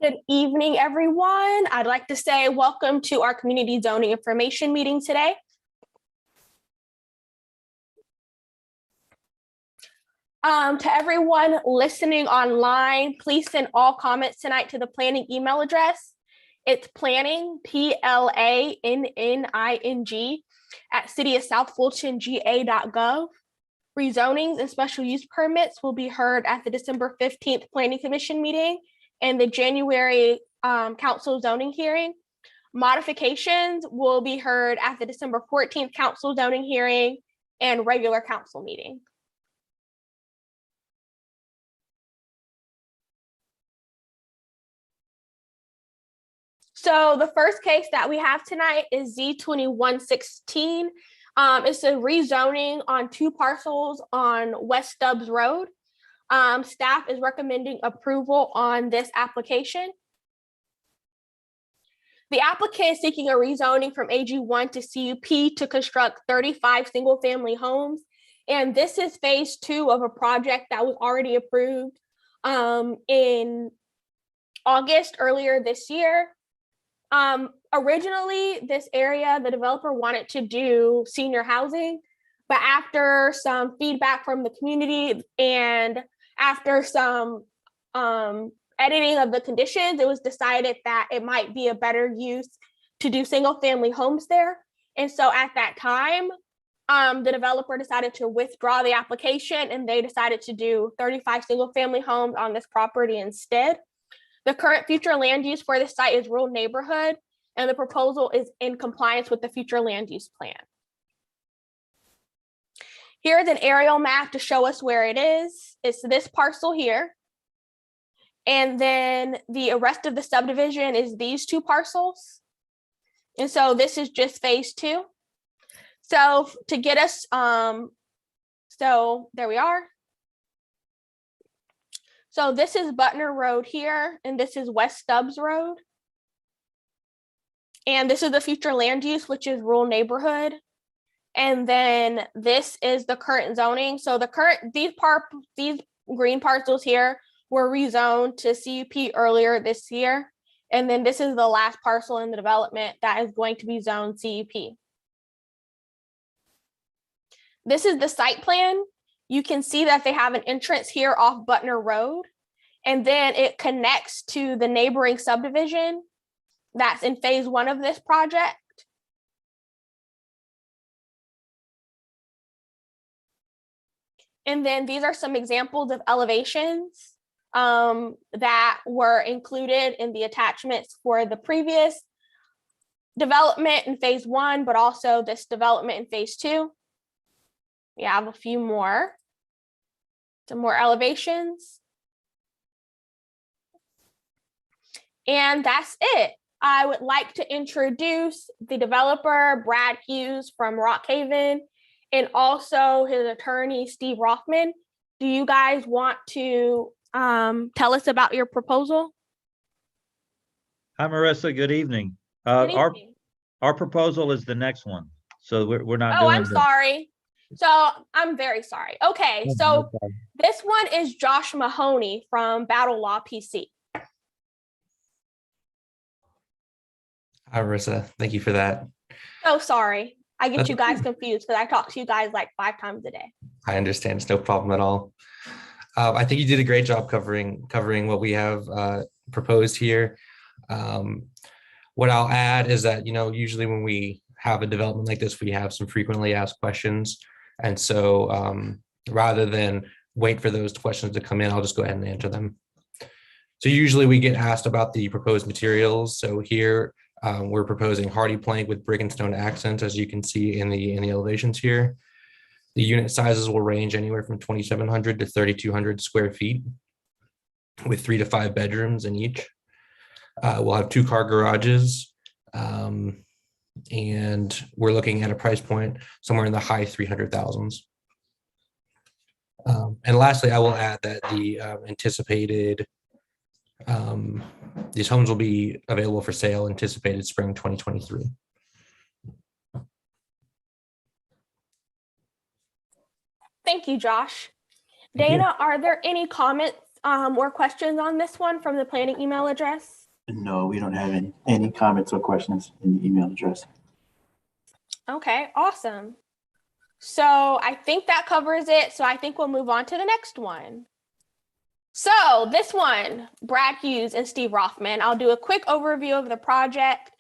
Good evening, everyone. I'd like to say welcome to our community zoning information meeting today. To everyone listening online, please send all comments tonight to the planning email address. It's planning, PLANNING, at cityofsouthfultonga.gov. Rezonings and special use permits will be heard at the December 15th Planning Commission meeting and the January council zoning hearing. Modifications will be heard at the December 14th council zoning hearing and regular council meeting. So the first case that we have tonight is Z2116. It's a rezoning on 2 parcels on West Stubbs Road. Staff is recommending approval on this application. The applicant is seeking a rezoning from AG1 to CUP to construct 35 single-family homes. And this is phase 2 of a project that was already approved in August earlier this year. Originally, this area, the developer wanted to do senior housing, but after some feedback from the community and after some editing of the conditions, it was decided that it might be a better use to do single family homes there. And so at that time, the developer decided to withdraw the application and they decided to do 35 single family homes on this property instead. The current future land use for this site is rural neighborhood, and the proposal is in compliance with the future land use plan. Here's an aerial map to show us where it is. It's this parcel here. And then the rest of the subdivision is these 2 parcels. And so this is just phase 2. So to get us, so there we are. So this is Butner Road here, and this is West Stubbs Road. And this is the future land use, which is rural neighborhood. And then this is the current zoning. So the current, these green parcels here were rezoned to CUP earlier this year. And then this is the last parcel in the development that is going to be zoned CUP. This is the site plan. You can see that they have an entrance here off Butner Road, and then it connects to the neighboring subdivision that's in phase 1 of this project. And then these are some examples of elevations that were included in the attachments for the previous development in phase 1, but also this development in phase 2. We have a few more, some more elevations. And that's it. I would like to introduce the developer, Brad Hughes from Rockhaven, and also his attorney, Steve Rothman. Do you guys want to tell us about your proposal? Hi, Marissa. Good evening. Good evening. Our proposal is the next one. So we're not doing. Oh, I'm sorry. So I'm very sorry. Okay, so this one is Josh Mahoney from Battle Law PC. Hi, Marissa. Thank you for that. Oh, sorry. I get you guys confused because I talk to you guys like 5 times a day. I understand. It's no problem at all. I think you did a great job covering what we have proposed here. What I'll add is that, usually when we have a development like this, we have some frequently asked questions. And so rather than wait for those questions to come in, I'll just go ahead and answer them. So usually we get asked about the proposed materials. So here we're proposing hardy plank with brick and stone accents, as you can see in the elevations here. The unit sizes will range anywhere from 2,700 to 3,200 square feet with 3 to 5 bedrooms in each. We'll have 2-car garages. And we're looking at a price point somewhere in the high 300,000s. And lastly, I will add that the anticipated, these homes will be available for sale anticipated spring 2023. Thank you, Josh. Dana, are there any comments or questions on this one from the planning email address? No, we don't have any comments or questions in the email address. Okay, awesome. So I think that covers it. So I think we'll move on to the next one. So this one, Brad Hughes and Steve Rothman. I'll do a quick overview of the project.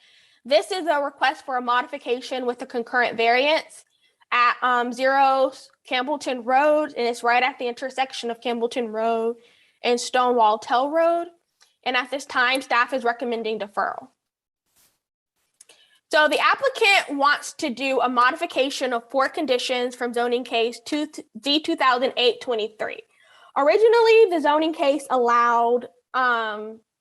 This is a request for a modification with a concurrent variance at 0 Campbellton Road, and it's right at the intersection of Campbellton Road and Stonewall Tell Road. And at this time, staff is recommending deferral. So the applicant wants to do a modification of 4 conditions from zoning case Z2008-23. Originally, the zoning case allowed,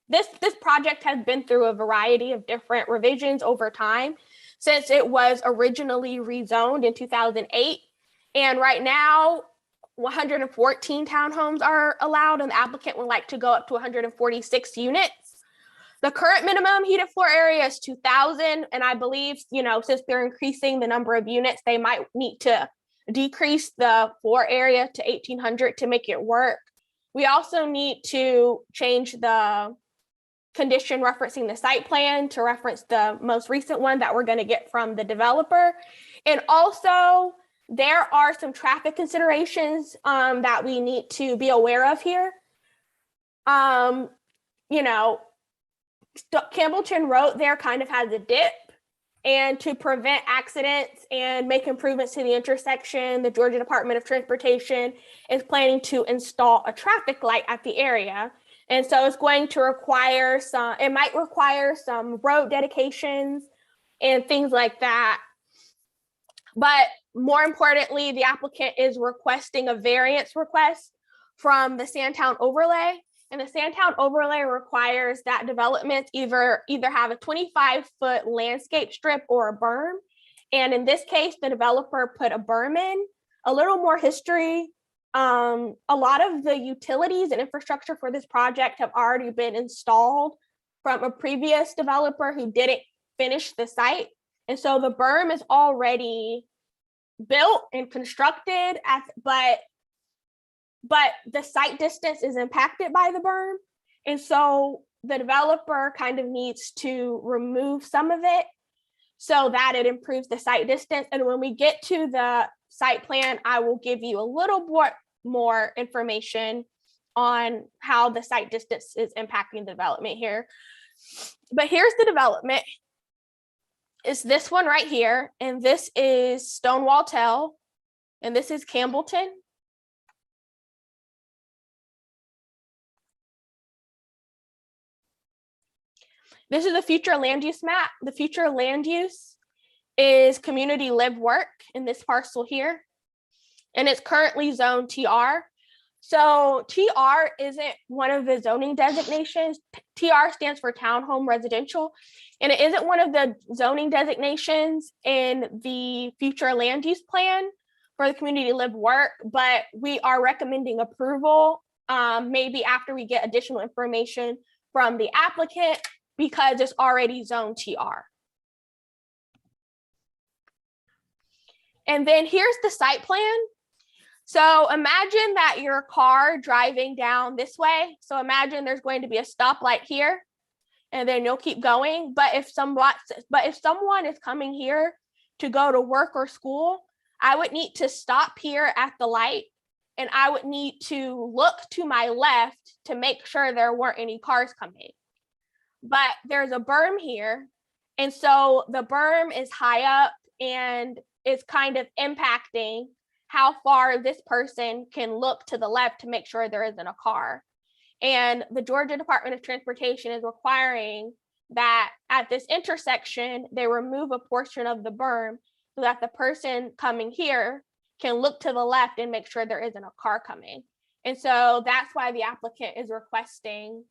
this project has been through a variety of different revisions over time since it was originally rezoned in 2008. And right now, 114 townhomes are allowed, and the applicant would like to go up to 146 units. The current minimum heated floor area is 2,000, and I believe, since they're increasing the number of units, they might need to decrease the floor area to 1,800 to make it work. We also need to change the condition referencing the site plan to reference the most recent one that we're going to get from the developer. And also, there are some traffic considerations that we need to be aware of here. Campbellton Road there kind of has a dip, and to prevent accidents and make improvements to the intersection, the Georgia Department of Transportation is planning to install a traffic light at the area. And so it's going to require it might require some road dedications and things like that. But more importantly, the applicant is requesting a variance request from the Sandtown overlay. And the Sandtown overlay requires that developments either have a 25-foot landscape strip or a berm. And in this case, the developer put a berm in. A little more history. A lot of the utilities and infrastructure for this project have already been installed from a previous developer who didn't finish the site. And so the berm is already built and constructed, but the site distance is impacted by the berm. And so the developer kind of needs to remove some of it so that it improves the site distance. And when we get to the site plan, I will give you a little more information on how the site distance is impacting the development here. But here's the development. It's this one right here, and this is Stonewall Tell, and this is Campbellton. This is the future land use map. The future land use is community live work in this parcel here, and it's currently zoned TR. So TR isn't one of the zoning designations. TR stands for townhome residential, and it isn't one of the zoning designations in the future land use plan for the community live work, but we are recommending approval maybe after we get additional information from the applicant because it's already zoned TR. And then here's the site plan. So imagine that your car driving down this way. So imagine there's going to be a stoplight here, and then you'll keep going. But if someone is coming here to go to work or school, I would need to stop here at the light, and I would need to look to my left to make sure there weren't any cars coming. But there's a berm here, and so the berm is high up, and it's kind of impacting how far this person can look to the left to make sure there isn't a car. And the Georgia Department of Transportation is requiring that at this intersection, they remove a portion of the berm so that the person coming here can look to the left and make sure there isn't a car coming. And so that's why the applicant is requesting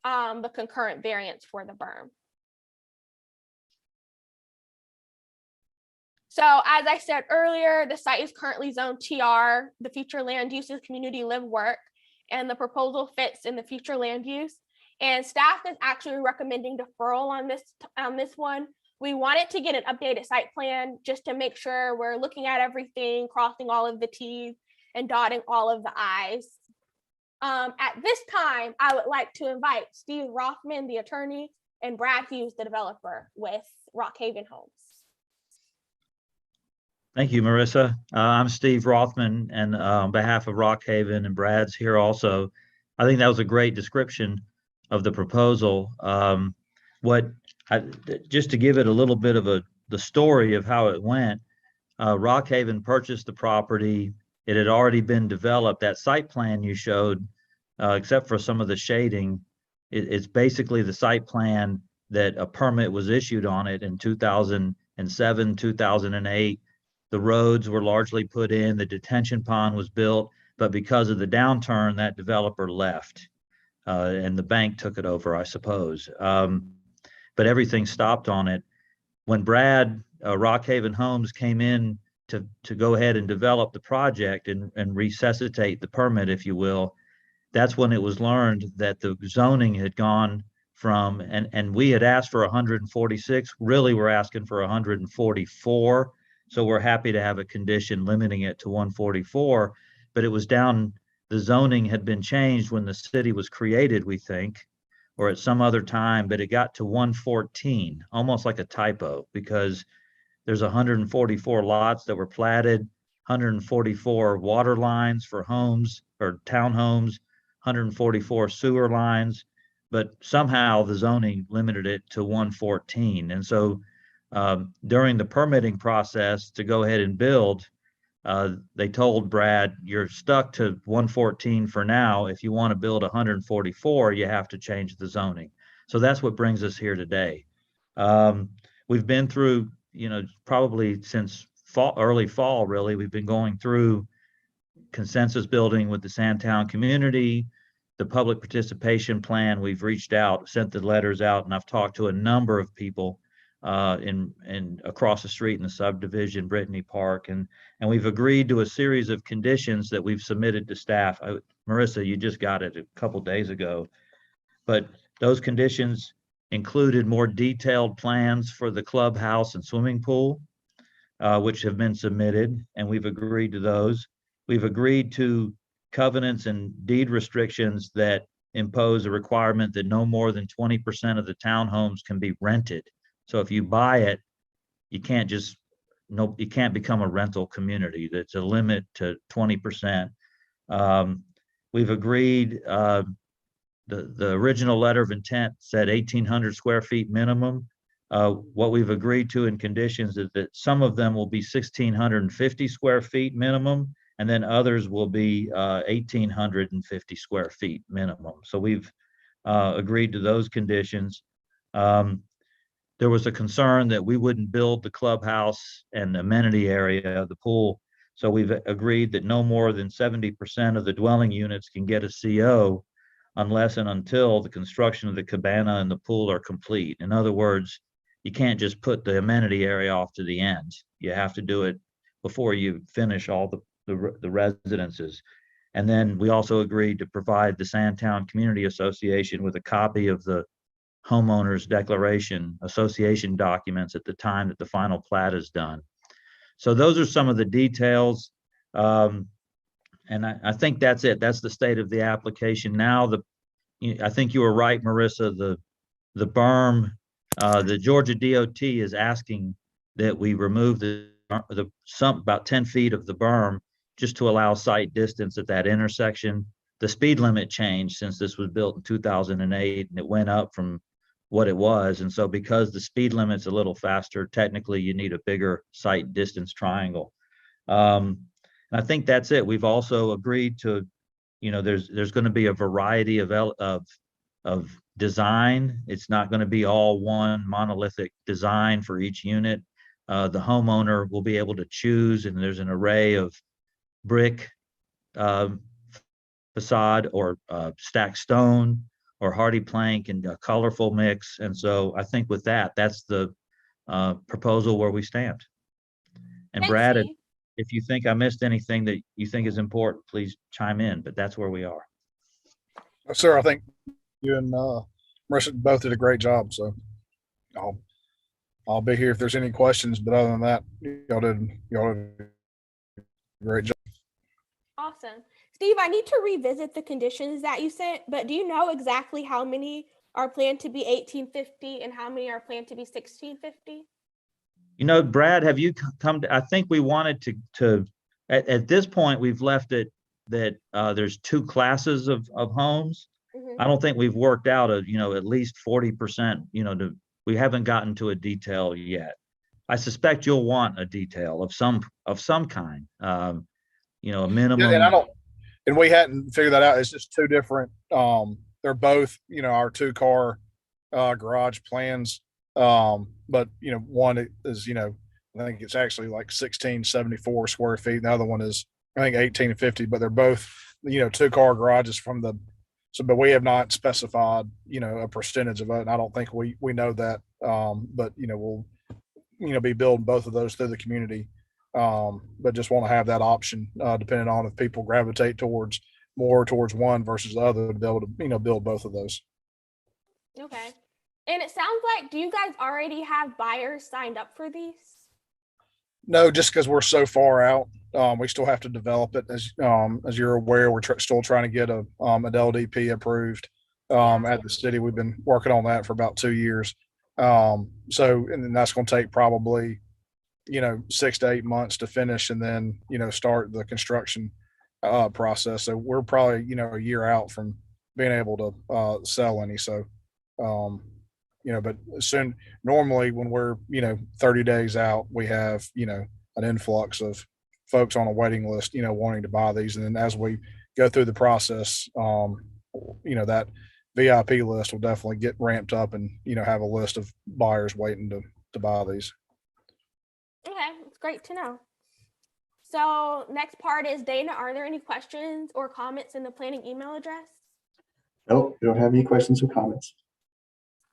the concurrent variance for the berm. So as I said earlier, the site is currently zoned TR, the future land use is community live work, and the proposal fits in the future land use. And staff is actually recommending deferral on this one. We wanted to get an updated site plan just to make sure we're looking at everything, crossing all of the T's and dotting all of the I's. At this time, I would like to invite Steve Rothman, the attorney, and Brad Hughes, the developer with Rock Haven Homes. Thank you, Marissa. I'm Steve Rothman, and on behalf of Rock Haven, and Brad's here also. I think that was a great description of the proposal. Just to give it a little bit of the story of how it went, Rock Haven purchased the property. It had already been developed. That site plan you showed, except for some of the shading, it's basically the site plan that a permit was issued on it in 2007, 2008. The roads were largely put in, the detention pond was built, but because of the downturn, that developer left, and the bank took it over, I suppose. But everything stopped on it. When Brad, Rock Haven Homes, came in to go ahead and develop the project and resuscitate the permit, if you will, that's when it was learned that the zoning had gone from, and we had asked for 146, really we're asking for 144. So we're happy to have a condition limiting it to 144, but it was down, the zoning had been changed when the city was created, we think, or at some other time, but it got to 114, almost like a typo, because there's 144 lots that were platted, 144 water lines for homes or townhomes, 144 sewer lines, but somehow the zoning limited it to 114. And so during the permitting process to go ahead and build, they told Brad, you're stuck to 114 for now. If you want to build 144, you have to change the zoning. So that's what brings us here today. We've been through, probably since early fall, really, we've been going through consensus building with the Sandtown community, the public participation plan. We've reached out, sent the letters out, and I've talked to a number of people in across the street in the subdivision, Brittany Park, and we've agreed to a series of conditions that we've submitted to staff. Marissa, you just got it a couple days ago, but those conditions included more detailed plans for the clubhouse and swimming pool, which have been submitted, and we've agreed to those. We've agreed to covenants and deed restrictions that impose a requirement that no more than 20% of the townhomes can be rented. So if you buy it, you can't you can't become a rental community. That's a limit to 20%. We've agreed, the original letter of intent said 1,800 square feet minimum. What we've agreed to in conditions is that some of them will be 1,650 square feet minimum, and then others will be 1,850 square feet minimum. So we've agreed to those conditions. There was a concern that we wouldn't build the clubhouse and amenity area of the pool. So we've agreed that no more than 70% of the dwelling units can get a CO unless and until the construction of the cabana and the pool are complete. In other words, you can't just put the amenity area off to the end. You have to do it before you finish all the residences. And then we also agreed to provide the Sandtown Community Association with a copy of the homeowners declaration association documents at the time that the final plat is done. So those are some of the details. And I think that's it. That's the state of the application. Now, I think you were right, Marissa, the berm, the Georgia DOT is asking that we remove about 10 feet of the berm just to allow sight distance at that intersection. The speed limit changed since this was built in 2008, and it went up from what it was. And so because the speed limit's a little faster, technically you need a bigger sight distance triangle. And I think that's it. We've also agreed to, there's going to be a variety of design. It's not going to be all one monolithic design for each unit. The homeowner will be able to choose, and there's an array of brick facade or stacked stone or hardy plank and a colorful mix. And so I think with that, that's the proposal where we stand. And Thanks, Brad, Steve. if you think I missed anything that you think is important, please chime in, but that's where we are. Sir, I think you and Marissa both did a great job. So I'll be here if there's any questions. But other than that, y'all did a great job. Awesome. Steve, I need to revisit the conditions that you sent, but do you know exactly how many are planned to be 1850 and how many are planned to be 1650? You know, Brad, have you come to, I think we wanted to at this point, we've left it that there's two classes of homes. Mhm. I don't think we've worked out at least 40%, we haven't gotten to a detail yet. I suspect you'll want a detail of some kind, a Yeah, and minimum. and we hadn't figured that out. It's just two different. They're both, our 2-car garage plans. But one is, I think it's actually like 1674 square feet. And the other one is, I think, 1850. But they're both, 2-car garages from the. So, but we have not specified, a percentage of it. And I don't think we know that. But we'll, be building both of those through the community. But just want to have that option, depending on if people gravitate more towards one versus the other, to be able to, build both of those. Okay. And it sounds like, do you guys already have buyers signed up for these? No, just because we're so far out, we still have to develop it. As you're aware, we're still trying to get an LDP approved at the city. We've been working on that for about 2 years. And then that's going to take probably 6 to 8 months to finish, and then start the construction process. So we're probably a year out from being able to sell any. So but soon, normally when we're 30 days out, we have an influx of folks on a waiting list wanting to buy these, and then as we go through the process, that VIP list will definitely get ramped up, and have a list of buyers waiting to buy these. Okay, it's great to know. So next part is, Dana, are there any questions or comments in the planning email address? Nope, we don't have any questions or comments.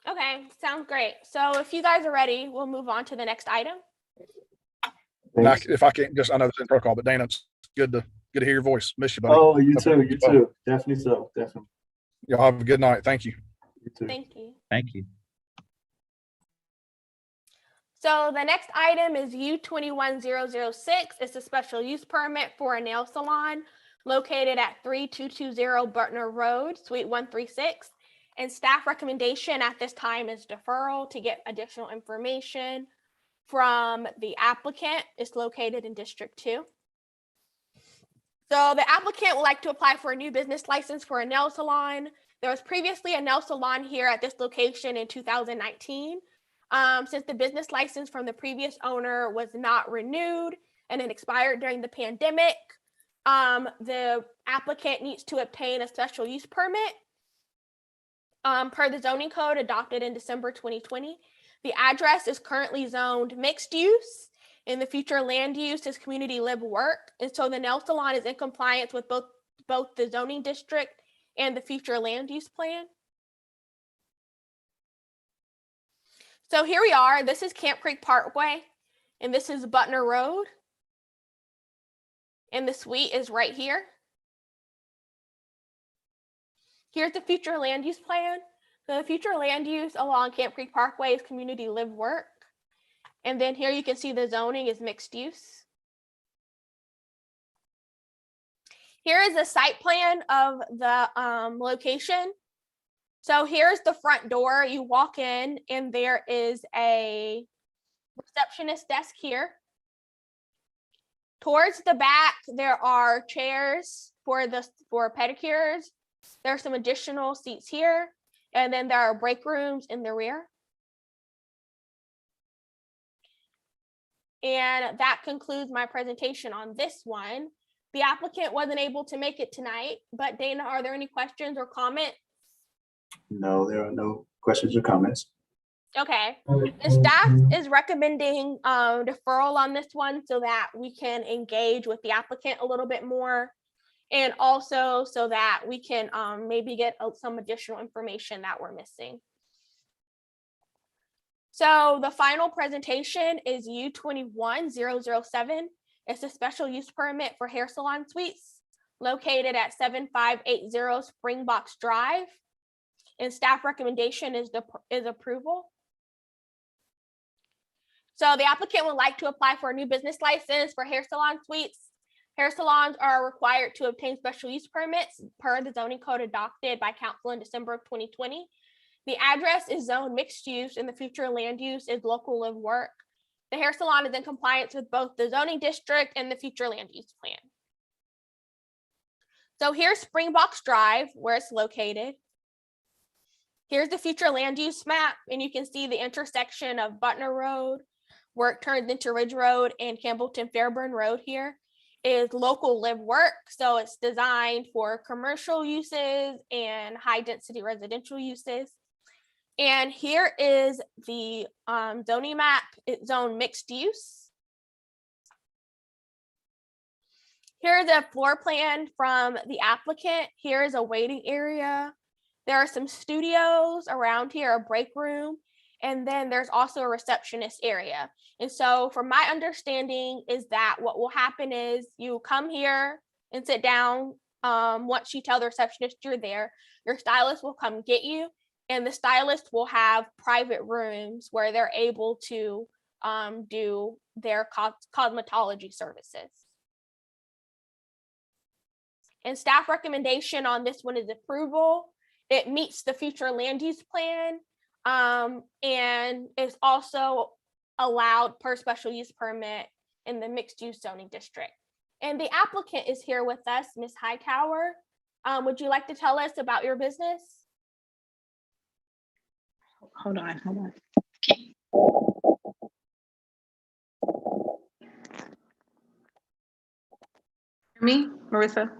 Okay, sounds great. So if you guys are ready, we'll move on to the next item. And Thanks. if I can't I know it's in protocol, but Dana, it's good to hear your voice. Miss you, buddy. Oh, you too. You too. Definitely so. Definitely. Y'all have a good night. Thank you. You too. Thank you. Thank you. So the next item is U21006. It's a special use permit for a nail salon located at 3220 Butner Road, Suite 136. And staff recommendation at this time is deferral to get additional information from the applicant. It's located in District 2. So the applicant would like to apply for a new business license for a nail salon. There was previously a nail salon here at this location in 2019. Since the business license from the previous owner was not renewed and it expired during the pandemic, the applicant needs to obtain a special use permit per the zoning code adopted in December 2020. The address is currently zoned mixed use. In the future, land use is community live work. And so the nail salon is in compliance with both the zoning district and the future land use plan. So here we are. This is Camp Creek Parkway, and this is Butner Road. And the suite is right here. Here's the future land use plan. So the future land use along Camp Creek Parkway is community live work. And then here you can see the zoning is mixed use. Here is a site plan of the location. So here's the front door. You walk in and there is a receptionist desk here. Towards the back, there are chairs for pedicures. There are some additional seats here. And then there are break rooms in the rear. And that concludes my presentation on this one. The applicant wasn't able to make it tonight, but Dana, are there any questions or comments? No, there are no questions or comments. Okay, the staff is recommending deferral on this one so that we can engage with the applicant a little bit more, and also so that we can maybe get some additional information that we're missing. So the final presentation is U21007. It's a special use permit for hair salon suites located at 7580 Springbox Drive. And staff recommendation is approval. So the applicant would like to apply for a new business license for hair salon suites Hair salons are required to obtain special use permits per the zoning code adopted by council in December of 2020. The address is zone mixed use and the future land use is local live work. The hair salon is in compliance with both the zoning district and the future land use plan. So here's Springbox Drive, where it's located. Here's the future land use map, and you can see the intersection of Butner Road, where it turns into Ridge Road, and Campbellton Fairburn Road here is local live work. So it's designed for commercial uses and high density residential uses. And here is the zoning map, it's zone mixed use. Here's a floor plan from the applicant. Here is a waiting area. There are some studios around here, a break room, and then there's also a receptionist area. And so from my understanding is that what will happen is you come here and sit down. Once you tell the receptionist you're there, your stylist will come get you, and the stylist will have private rooms where they're able to do their cosmetology services. And staff recommendation on this one is approval. It meets the future land use plan and is also allowed per special use permit in the mixed use zoning district. And the applicant is here with us, Ms. Hightower. Would you like to tell us about your business? Hold on. Me, Marissa?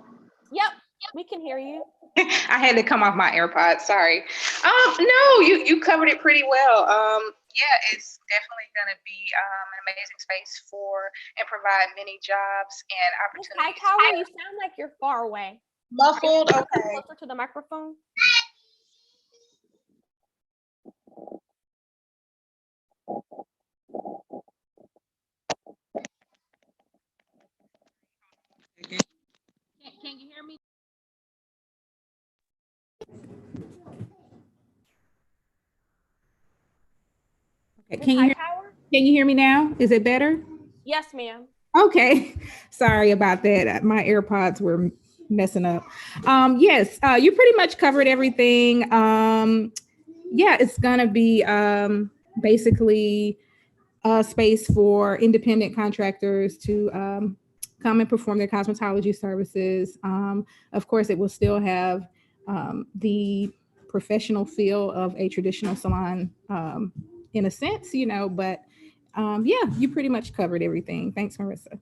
Yep, we can hear you. I had to come off my AirPods, sorry. No, you covered it pretty well. Yeah, it's definitely gonna be an amazing space and provide many jobs and Ms. opportunities. Hightower, you sound like you're far away. Muffled, okay. Closer to the microphone. Can you hear me? Okay, Ms. can you hear me now? Is it better? Yes, ma'am. Okay, sorry about that. My AirPods were messing up. Yes, you pretty much covered everything. Yeah, it's gonna be basically a space for independent contractors to come and perform their cosmetology services. Of course, it will still have the professional feel of a traditional salon in a sense, but yeah, you pretty much covered everything. Thanks, Marissa.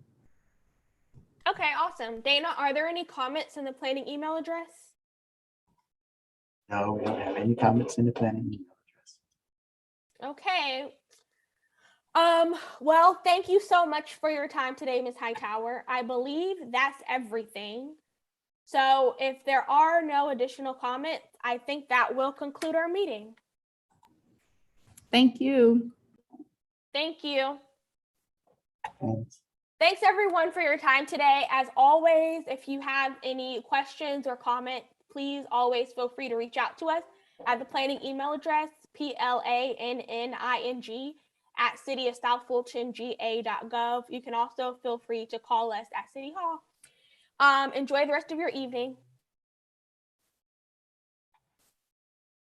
Okay, awesome. Dana, are there any comments in the planning email address? No, we don't have any comments in the planning email address. Okay. Well, thank you so much for your time today, Ms. Hightower. I believe that's everything. So if there are no additional comments, I think that will conclude our meeting. Thank you. Thank you. Thanks. Thanks everyone for your time today. As always, if you have any questions or comments, please always feel free to reach out to us at the planning email address, planning@cityofsouthfultonga.gov. You can also feel free to call us at City Hall. Enjoy the rest of your evening.